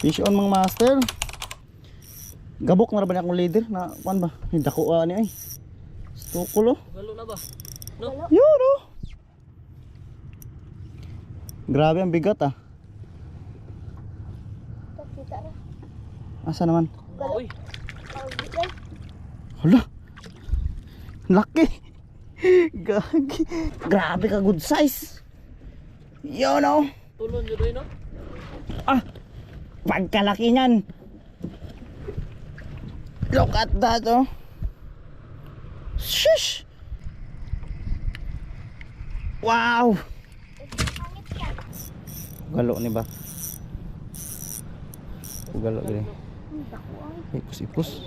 Fish on mga master. Gabok na ba niya akong leader na kuan ba? Hindi dako ani ay. Stukulo. Galo na ba? No? Yun oh. Grabe ang bigat ah. Kita ra. Asa naman? Uy. Hala. Laki. Gagi. Grabe ka good size. Yun oh. Tulon yun doy no? Ah. Pagkalaki niyan. Look at that oh. Shush. Wow. Galo ni ba? Galo gini. Ipus-ipus.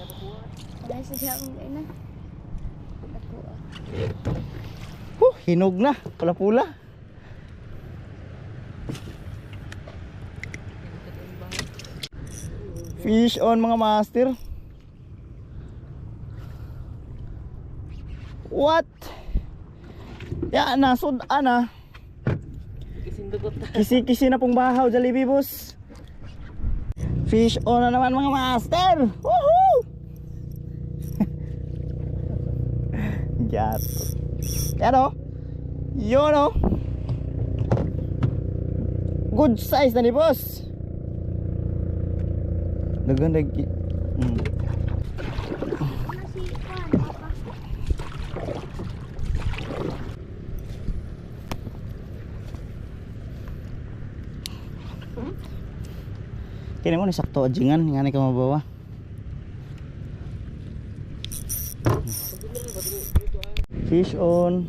Wala sa siya akong ina. Hinog na, pula-pula. Fish on mga master. What? Ya na sud ana. Kisindugot na. Kisi-kisi na pong bahaw, Jollibee boss. Fish on na naman mga master. Woohoo! Gat. Yan o. Yun o. Good size na ni boss. Naganda. Kini mo ni sakto ajingan ngani ka mabawa. Fish on.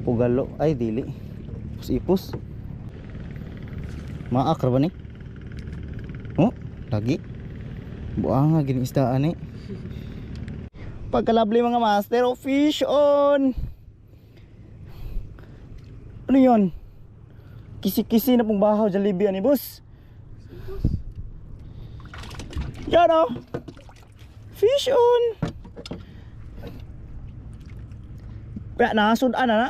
Pugalo ay dili. Ipus. Maak ra ba ni? Oh, lagi. Buang gini isdaan ni. Pagkalabli mga master, oh, fish on. Ano 'yon? Kisi-kisi na pong bahaw Jollibee ani boss. Yan o. Fish on. Kaya nasud ana na.